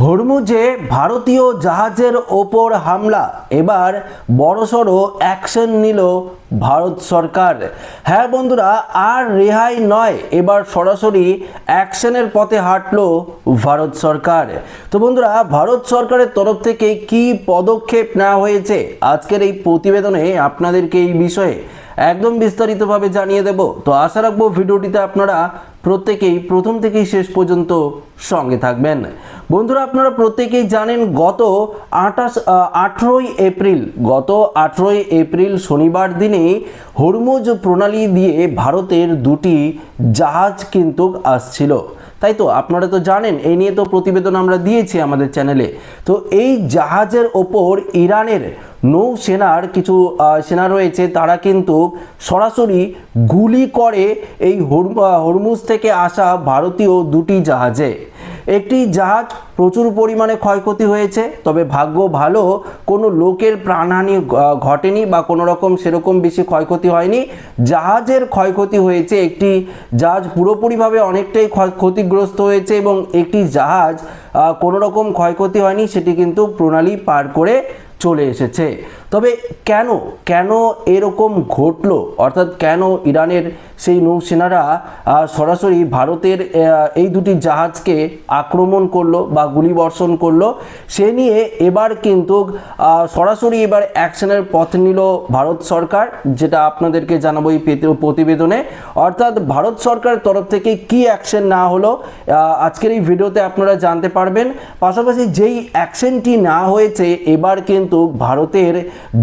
হরমুজে ভারতীয় জাহাজের ওপর হামলা, এবার বড়সড় অ্যাকশন নিল ভারত সরকার। হ্যাঁ বন্ধুরা, আর রেহাই নয়, এবার সরাসরি অ্যাকশনের পথে হাঁটলো ভারত সরকার। তো বন্ধুরা, ভারত সরকারের তরফ থেকে কি পদক্ষেপ নেওয়া হয়েছে আজকের এই প্রতিবেদনে আপনাদেরকে এই বিষয়ে একদম বিস্তারিতভাবে জানিয়ে দেব। তো আশা রাখবো ভিডিওটিতে আপনারা প্রত্যেকেই প্রথম থেকেই শেষ পর্যন্ত সঙ্গে থাকবেন। বন্ধুরা, আপনারা প্রত্যেকেই জানেন গত 18ই এপ্রিল শনিবার দিনে হরমুজ প্রণালী দিয়ে ভারতের দুটি জাহাজ কিন্তু আসছিল, তাই তো? আপনারা তো জানেন, এই নিয়ে তো প্রতিবেদন আমরা দিয়েছি আমাদের চ্যানেলে। তো এই জাহাজের ওপর ইরানের নৌসেনার কিছু সেনা রয়েছে, তারা কিন্তু সরাসরি গুলি করে এই হরমুজ থেকে আসা ভারতীয় দুটি জাহাজে। একটি জাহাজ প্রচুর পরিমাণে ক্ষয়ক্ষতি হয়েছে, তবে ভাগ্য ভালো কোনো লোকের প্রাণহানি ঘটেনি বা কোনো রকম সেরকম বেশি ক্ষয়ক্ষতি হয়নি। জাহাজের ক্ষয়ক্ষতি হয়েছে, একটি জাহাজ পুরোপুরিভাবে অনেকটাই ক্ষতিগ্রস্ত হয়েছে এবং একটি জাহাজ কোনো রকম ক্ষয়ক্ষতি হয়নি, সেটি কিন্তু প্রণালী পার করে চলে এসেছে। তবে কেন এরকম ঘটলো, অর্থাৎ কেন ইরানের সেই নৌসেনারা সরাসরি ভারতের এই দুটি জাহাজকে আক্রমণ করলো বা গুলিবর্ষণ করলো, সে নিয়ে এবার কিন্তু সরাসরি এবার অ্যাকশনের পথ নিল ভারত সরকার, যেটা আপনাদেরকে জানাবো এই প্রতিবেদনে। অর্থাৎ ভারত সরকারের তরফ থেকে কি অ্যাকশন না হলো আজকের এই ভিডিওতে আপনারা জানতে পারবেন। পাশাপাশি যেই অ্যাকশনটি না হয়েছে, এবার কিন্তু ভারতের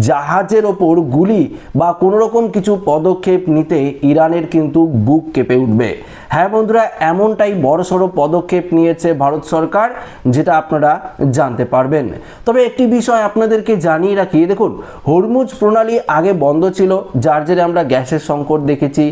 জাহাজের ওপর গুলি বা কোনো রকম কিছু পদক্ষেপ নিতে ইরানের কিন্তু বুক কেঁপে উঠবে। হ্যাঁ বন্ধুরা, এমনটাই বড়সড় পদক্ষেপ নিয়েছে ভারত সরকার, যেটা আপনারা জানতে পারবেন। তবে একটি বিষয় আপনাদেরকে জানিয়ে রাখি, দেখুন, হরমুজ প্রণালী আগে বন্ধ ছিল, যার জেরে আমরা গ্যাসের সংকট দেখেছি,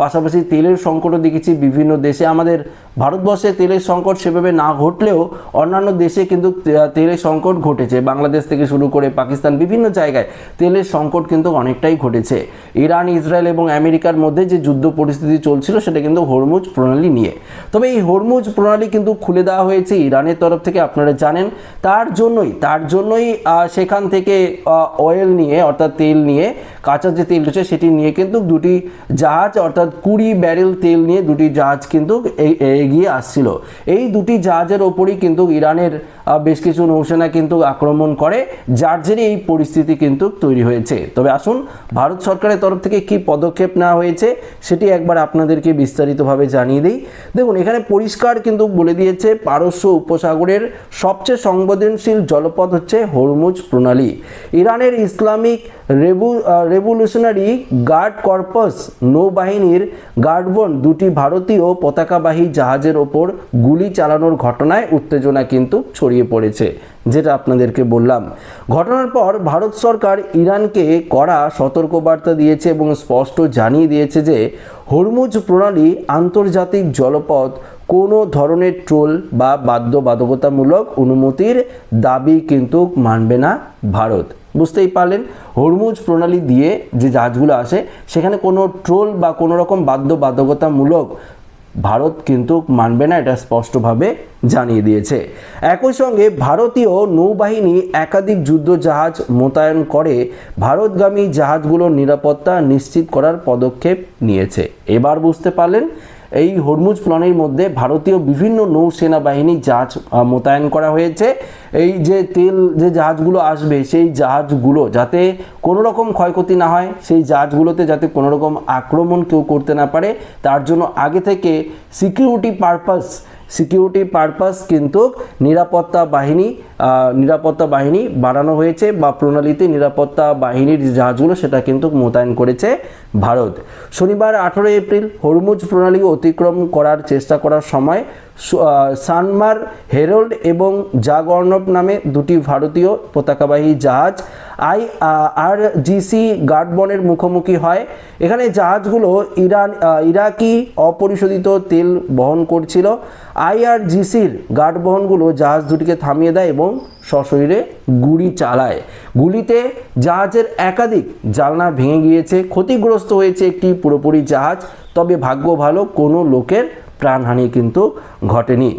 পাশাপাশি তেলের সংকটও দেখেছি বিভিন্ন দেশে। আমাদের ভারতবর্ষে তেলের সংকট সেভাবে না ঘটলেও অন্যান্য দেশে কিন্তু তেলের সংকট ঘটেছে, বাংলাদেশ থেকে শুরু করে পাকিস্তান, বিভিন্ন জায়গায় তেলের সংকট কিন্তু অনেকটাই ঘটেছে। ইরান, ইসরায়েল এবং আমেরিকার মধ্যে যে যুদ্ধ পরিস্থিতি চলছিল, সেটা কিন্তু হরমুজ প্রণালী নিয়ে। তবে এই হরমুজ প্রণালী কিন্তু খুলে দেওয়া হয়েছে ইরানের তরফ থেকে, আপনারা জানেন। তার জন্যই সেখান থেকে অয়েল নিয়ে, অর্থাৎ তেল নিয়ে, কাঁচা যে তেল রয়েছে সেটি নিয়ে কিন্তু দুটি জাহাজ, অর্থাৎ 20 ব্যারেল তেল নিয়ে দুটি জাহাজ কিন্তু এগিয়ে আসছিল। এই দুটি জাহাজের ওপরই কিন্তু ইরানের বেশ কিছু নৌসেনা কিন্তু আক্রমণ করে, যার জেরে এই পরিস্থিতি কিন্তু তৈরি হয়েছে। তবে আসুন, ভারত সরকারের তরফ থেকে কি পদক্ষেপ নেওয়া হয়েছে সেটি একবার আপনাদেরকে বিস্তারিতভাবে জানিয়ে দিই। দেখুন, এখানে পরিষ্কার কিন্তু বলে দিয়েছে, পারস্য উপসাগরের সবচেয়ে সংবেদনশীল জলপথ হচ্ছে হরমুজ প্রণালী। ইরানের ইসলামিক রেভলিউশনারি গার্ড কর্পস নৌবাহিনীর গার্ডবোন দুটি ভারতীয় পতাকাবাহী জাহাজের ওপর গুলি চালানোর ঘটনায় উত্তেজনা কিন্তু ছড়িয়ে পড়েছে, যেটা আপনাদেরকে বললাম। ঘটনার পর ভারত সরকার ইরানকে কড়া সতর্কবার্তা দিয়েছে এবং স্পষ্ট জানিয়ে দিয়েছে যে হরমুজ প্রণালী আন্তর্জাতিক জলপথ, কোনো ধরনের ট্রোল বা বাধ্যবাধকতামূলক অনুমতির দাবি কিন্তু মানবে না ভারত। বুঝতেই পারলেন, হরমুজ প্রণালী দিয়ে যে জাহাজগুলো আসে, সেখানে কোনো ট্রোল বা কোনো রকম বাধ্যবাধকতামূলক ভারত কিন্তু মানবে না, এটা স্পষ্টভাবে জানিয়ে দিয়েছে। একই সঙ্গে ভারতীয় নৌবাহিনী একাধিক যুদ্ধ জাহাজ মোতায়েন করে ভারতগামী জাহাজগুলোর নিরাপত্তা নিশ্চিত করার পদক্ষেপ নিয়েছে। এবার বুঝতে পারলেন, এই হরমুজ প্রণালীর মধ্যে ভারতীয় বিভিন্ন নৌসেনা বাহিনী জাহাজ মোতায়েন করা হয়েছে। এই যে তেল যে জাহাজগুলো আসবে, সেই জাহাজগুলো যাতে কোনো রকম ক্ষয়ক্ষতি না হয়, সেই জাহাজগুলোতে যাতে কোনো রকম আক্রমণ কেউ করতে না পারে, তার জন্য আগে থেকে সিকিউরিটি পারপাস কিন্তু নিরাপত্তা বাহিনী বাড়ানো হয়েছে, বা প্রণালীতে নিরাপত্তা বাহিনীর যে জাহাজগুলো সেটা কিন্তু মোতায়েন করেছে ভারত। শনিবার 18 এপ্রিল হরমুজ প্রণালী অতিক্রম করার চেষ্টা করার সময় সানমার হেরল্ড এবং জাগর্নভ নামে দুটি ভারতীয় পতাকাবাহী জাহাজ IRGC গার্ডবনের মুখোমুখি হয়। এখানে জাহাজগুলো ইরাকি অপরিশোধিত তেল বহন করছিল। IRGCর গার্ডবহনগুলো জাহাজ দুটিকে থামিয়ে দেয় এবং সশরীরে গুলি চালায়। গুলিতে জাহাজের একাধিক জানলা ভেঙে গিয়েছে, ক্ষতিগ্রস্ত হয়েছে একটি পুরোপুরি জাহাজ, তবে ভাগ্য ভালো কোনো লোকের প্রাণহানি কিন্তু ঘটেনি।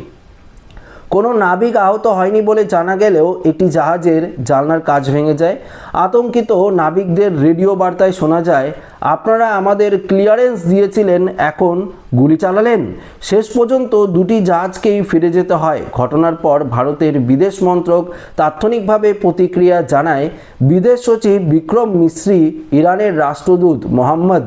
কোনো নাবিক আহত হয়নি বলে জানা গেলেও একটি জাহাজের জানলার কাঁচ ভেঙে যায়। আতঙ্কিত নাবিকদের রেডিও বার্তায় শোনা যায়, আপনারা আমাদের ক্লিয়ারেন্স দিয়েছিলেন, এখন গুলি চালালেন। শেষ পর্যন্ত দুটি জাহাজকেই ফিরে যেতে হয়। ঘটনার পর ভারতের বিদেশ মন্ত্রক তাৎক্ষণিকভাবে প্রতিক্রিয়া জানায়। বিদেশ সচিব বিক্রম মিশ্রি ইরানের রাষ্ট্রদূত মোহাম্মদ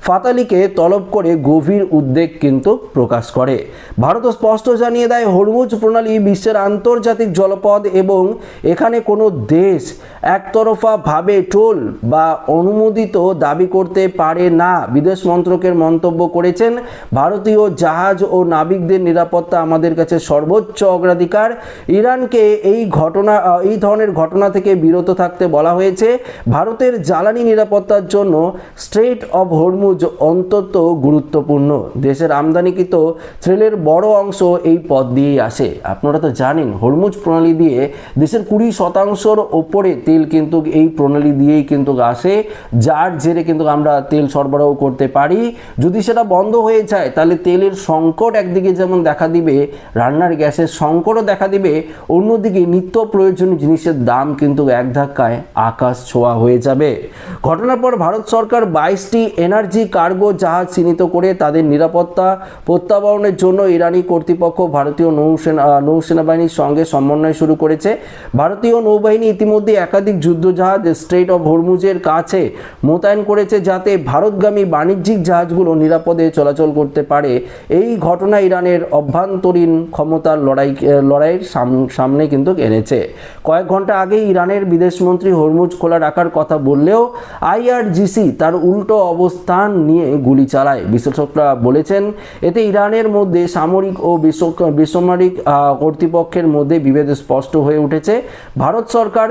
ফাতালিকে তলব করে গভীর উদ্বেগ কিন্তু প্রকাশ করে। ভারত স্পষ্ট জানিয়ে দেয়, হরমুজ প্রণালী বিশ্বের আন্তর্জাতিক জলপথ এবং এখানে কোনো দেশ একতরফাভাবে টোল বা অনুমোদিত দাবি করতে পারে না। বিদেশ মন্ত্রকের মন্তব্য করেছেন, ভারতীয় জাহাজ ও নাবিকদের নিরাপত্তা আমাদের কাছে সর্বোচ্চ অগ্রাধিকার। ইরানকে এই ধরনের ঘটনা থেকে বিরত থাকতে বলা হয়েছে। ভারতের জ্বালানি নিরাপত্তার জন্য স্ট্রেইট অফ হরমুজ অত্যন্ত গুরুত্বপূর্ণ। দেশের আমদানিকৃত তেলের বড় অংশ এই পথ দিয়েই আসে। আপনারা তো জানেন, হরমুজ প্রণালী দিয়ে দেশের 20% ওপরে তেল কিন্তু এই প্রণালী দিয়েই কিন্তু আসে, যার জেরে কিন্তু আমরা তেল সরবরাহ করতে পারি। যদি সেটা বন্ধ হয়ে যায় তাহলে তেলের সংকট একদিকে যেমন দেখা দিবে, রান্নার গ্যাসের সংকটও দেখা দিবে, অন্যদিকে নিত্য প্রয়োজনীয় জিনিসের দাম কিন্তু এক ধাক্কায় আকাশ ছোঁয়া হয়ে যাবে। ঘটনার পর ভারত সরকার 22টি এনার্জি কার্গো জাহাজ চিহ্নিত করে তাদের নিরাপত্তা প্রত্যাবরণের জন্য ইরানি কর্তৃপক্ষ ভারতীয় নৌসেনা বাহিনীর সঙ্গে সমন্বয় শুরু করেছে। ভারতীয় নৌবাহিনী ইতিমধ্যে একাধিক যুদ্ধজাহাজ স্ট্রেইট অফ হরমুজের কাছে মোতায়েন করেছে, যাতে ভারতগামী বাণিজ্যিক জাহাজগুলো নিরাপদে চলাচল করতে পারে। এই ঘটনা ইরানের অভ্যন্তরীণ ক্ষমতার লড়াইয়ের সামনে কিন্তু এনেছে। কয়েক ঘন্টা আগেই ইরানের বিদেশমন্ত্রী হরমুজ খোলা রাখার কথা বললেও IRGC তার উল্টো অবস্থান নিয়ে গুলি চালায়। বিশ্লেষকরা বলেছেন, এতে ইরানের মধ্যে সামরিক ও বেসামরিক কর্তৃপক্ষের মধ্যে বিভেদ স্পষ্ট হয়ে উঠেছে। ভারত সরকার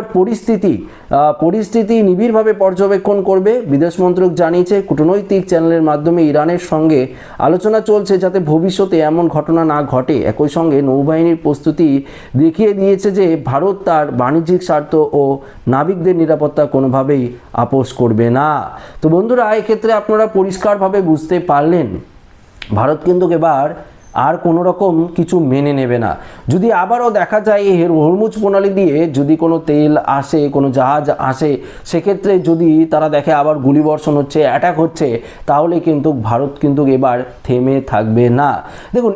পরিস্থিতি নিবিড়ভাবে পর্যবেক্ষণ করবে। বিদেশ মন্ত্রক জানিয়েছে, কূটনৈতিক চ্যানেলের মাধ্যমে ইরানের সঙ্গে আলোচনা চলছে যাতে ভবিষ্যতে এমন ঘটনা না ঘটে। একই সঙ্গে নৌবাহিনীর প্রস্তুতি দেখিয়ে দিয়েছে যে ভারত তার বাণিজ্যিক স্বার্থ ও নাবিকদের নিরাপত্তা কোনোভাবেই আপোস করবে না। তো বন্ধুরা, এক্ষেত্রে আপনারা পরিষ্কারভাবে বুঝতে পারলেন, ভারত কিন্তু এবার আর কোনো রকম কিছু মেনে নেবে না। যদি আবারও দেখা যায় এই হরমুজ প্রণালী দিয়ে যদি কোনো তেল আসে, কোনো জাহাজ আসে, সেক্ষেত্রে যদি তারা দেখে আবার গুলিবর্ষণ হচ্ছে, অ্যাটাক হচ্ছে, তাহলে কিন্তু ভারত কিন্তু এবার থেমে থাকবে না। দেখুন,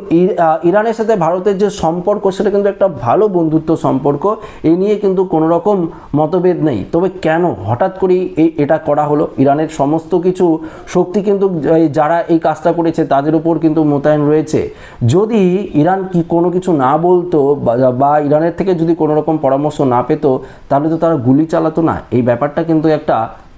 ইরানের সাথে ভারতের যে সম্পর্ক, সেটা কিন্তু একটা ভালো বন্ধুত্ব সম্পর্ক, এই নিয়ে কিন্তু কোনো রকম মতভেদ নেই। তবে কেন হঠাৎ করেই এটা করা হলো? ইরানের সমস্ত কিছু শক্তি কিন্তু যারা এই কাজটা করেছে তাদের উপর কিন্তু মোতায়েন রয়েছে। যদি ইরান কোনো কিছু না বলতো বা ইরানের থেকে যদি কোনো রকম পরামর্শ না পেত, তাহলে তো তারা গুলি চালাতো না। এই ব্যাপারটা কিন্তু একটা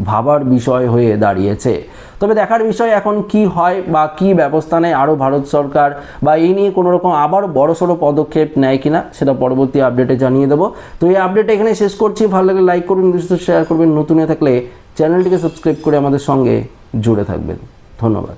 ভাবার বিষয় হয়ে দাঁড়িয়েছে। তবে দেখার বিষয় এখন কি হয় বা কি ব্যবস্থা নেয় আরও ভারত সরকার, বা এই নিয়ে কোনো রকম আবার বড়সড় পদক্ষেপ নেয় কিনা, সেটা পরবর্তী আপডেটে জানিয়ে দেবো। তো এই আপডেট এখানে শেষ করছি। ভালো লাগলে লাইক করুন, শেয়ার করবেন, নতুন হয়ে থাকলে চ্যানেলটিকে সাবস্ক্রাইব করে আমাদের সঙ্গে জুড়ে থাকবেন। ধন্যবাদ।